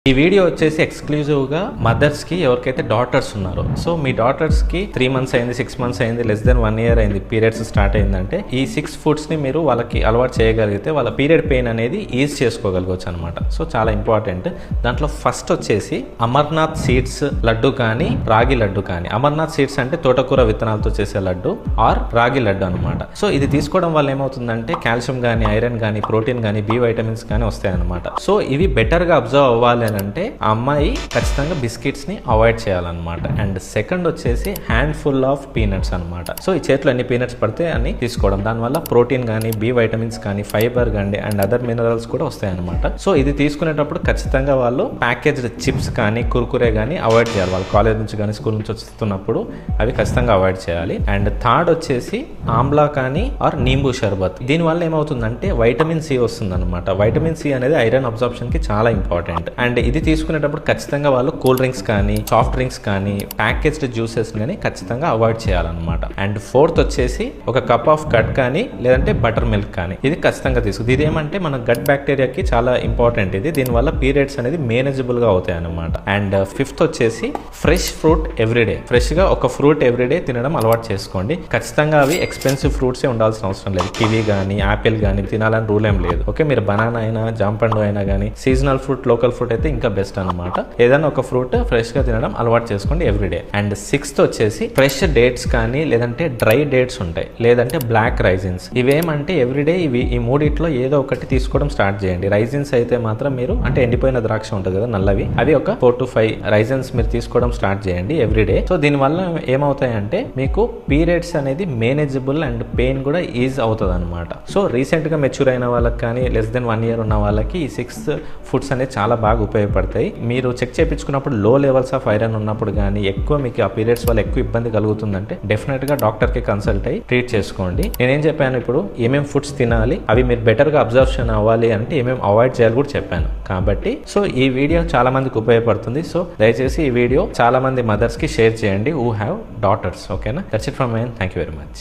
ఈ వీడియో వచ్చేసి ఎక్స్క్లూజివ్గా మదర్స్కి ఎవరికైతే డాటర్స్ ఉన్నారో, సో మీ డాటర్స్కి 3 months అయింది, 6 months అయింది, లెస్ దెన్ 1 year అయింది, పీరియడ్స్ స్టార్ట్ అయిందంటే ఈ 6 foodsని మీరు వాళ్ళకి అలవాటు చేయగలిగితే వాళ్ళ పీరియడ్ పెయిన్ అనేది ఈజ్ చేసుకోగలగవచ్చు అనమాట. సో చాలా ఇంపార్టెంట్. దాంట్లో ఫస్ట్ వచ్చేసి అమర్నాథ్ సీడ్స్ లడ్డు కానీ రాగి లడ్డు కానీ. అమర్నాథ్ సీడ్స్ అంటే తోటకూర విత్తనాలతో చేసే లడ్డు ఆర్ రాగి లడ్డు అనమాట. సో ఇది తీసుకోవడం వల్ల ఏమవుతుందంటే కాల్షియం కానీ, ఐరన్ కానీ, ప్రోటీన్ కానీ, బి వైటమిన్స్ కానీ వస్తాయి అనమాట. సో ఇవి బెటర్గా అబ్జర్వ్ అవ్వాలి అంటే ఆ అమ్మాయి ఖచ్చితంగా బిస్కెట్స్ ని అవాయిడ్ చేయాలన్నమాట. అండ్ సెకండ్ వచ్చేసి హ్యాండ్ ఫుల్ ఆఫ్ పీనట్స్ అనమాట. సో ఈ చేతిలో ఎన్ని పీనట్స్ పడితే అన్ని తీసుకోవడం, దానివల్ల ప్రోటీన్ కానీ, బి వైటమిన్స్ కానీ, ఫైబర్ కానీ అండ్ అదర్ మినరల్స్ కూడా వస్తాయి అనమాట. సో ఇది తీసుకునేటప్పుడు ఖచ్చితంగా వాళ్ళు ప్యాకేజ్డ్ చిప్స్ కానీ, కుర్కురే కానీ అవాయిడ్ చేయాలి. వాళ్ళు కాలేజ్ నుంచి కానీ, స్కూల్ నుంచి వస్తున్నప్పుడు అవి ఖచ్చితంగా అవాయిడ్ చేయాలి. అండ్ థర్డ్ వచ్చేసి ఆమ్లా కానీ ఆర్ నీంబు షర్బత్. దీనివల్ల ఏమవుతుందంటే వైటమిన్ సి వస్తుంది అనమాట. వైటమిన్ సి అనేది ఐరన్ అబ్జార్ప్షన్ కి చాలా ఇంపార్టెంట్. అండ్ ఇది తీసుకునేటప్పుడు ఖచ్చితంగా వాళ్ళు కూల్ డ్రింక్స్ కానీ, సాఫ్ట్ డ్రింక్స్ కానీ, ప్యాకేజ్డ్ జ్యూసెస్ కానీ ఖచ్చితంగా అవాయిడ్ చేయాలన్నమాట. అండ్ ఫోర్త్ వచ్చేసి ఒక కప్ ఆఫ్ గట్ కానీ లేదంటే బటర్ మిల్క్ కానీ ఇది ఖచ్చితంగా తీసుకుంది. ఇది ఏమంటే మన గట్ బ్యాక్టీరియాకి చాలా ఇంపార్టెంట్. ఇది దీనివల్ల పీరియడ్స్ అనేది మేనేజబుల్ గా అవుతాయి అనమాట. అండ్ ఫిఫ్త్ వచ్చేసి ఫ్రెష్ ఫ్రూట్ ఎవ్రీడే. ఫ్రెష్ గా ఒక ఫ్రూట్ ఎవ్రీడే తినడం అలవాటు చేసుకోండి. ఖచ్చితంగా అవి ఎక్స్పెన్సివ్ ఫ్రూట్స్ ఉండాల్సిన అవసరం లేదు. కివీ కానీ, యాపిల్ కానీ తినాలని రూల్ ఏం లేదు. ఓకే, మీరు బనానా అయినా, జాంపండు అయినా కానీ, సీజనల్ ఫ్రూట్, లోకల్ ఫ్రూట్ అయితే ఇంకా బెస్ట్ అనమాట. ఏదైనా ఒక ఫ్రూట్ ఫ్రెష్ గా తినడం అలవాటు చేసుకోండి ఎవ్రీడే. అండ్ సిక్స్త్ వచ్చేసి ఫ్రెష్ డేట్స్ కానీ లేదంటే డ్రై డేట్స్ ఉంటాయి, లేదంటే బ్లాక్ రైజిన్స్. ఇవేమంటే ఎవ్రీడే ఈ మూడిట్లో ఏదో ఒకటి తీసుకోవడం స్టార్ట్ చేయండి. రైజిన్స్ అయితే మాత్రం మీరు అంటే ఎండిపోయిన ద్రాక్ష ఉంటుంది కదా నల్లవి, అవి ఒక 4 to 5 రైజిన్స్ మీరు తీసుకోవడం స్టార్ట్ చేయండి ఎవ్రీడే. సో దీనివల్ల ఏమవుతాయంటే మీకు పీరియడ్స్ అనేది మేనేజబుల్ అండ్ పెయిన్ కూడా ఈజ్ అవుతుంది అనమాట. సో రీసెంట్ గా మెచ్యూర్ అయిన వాళ్ళకి కానీ, లెస్ దెన్ 1 year ఉన్న వాళ్ళకి ఈ 6 ఫుడ్స్ అనేది చాలా బాగా ఉపయోగపడతాయి. మీరు చెక్ చేయించుకున్నప్పుడు లో లెవెల్స్ ఆఫ్ ఐరన్ ఉన్నప్పుడు కానీ, ఎక్కువ మీకు ఆ పీరియడ్స్ వల్ల ఎక్కువ ఇబ్బంది కలుగుతుందంటే డెఫినెట్ గా డాక్టర్ కి కన్సల్ట్ అయ్యి ట్రీట్ చేసుకోండి. నేనేం చెప్పాను ఇప్పుడు, ఏమేమి ఫుడ్స్ తినాలి, అవి మీరు బెటర్ గా అబ్జర్ప్షన్ అవ్వాలి అంటే ఏమేమి అవాయిడ్ చేయాలి కూడా చెప్పాను. కాబట్టి సో ఈ వీడియో చాలా మందికి ఉపయోగపడుతుంది. సో దయచేసి ఈ వీడియో చాలా మంది మదర్స్ కి షేర్ చేయండి హూ హ్యావ్ డాటర్స్. ఓకేనా? That's it from my end. Thank you very much.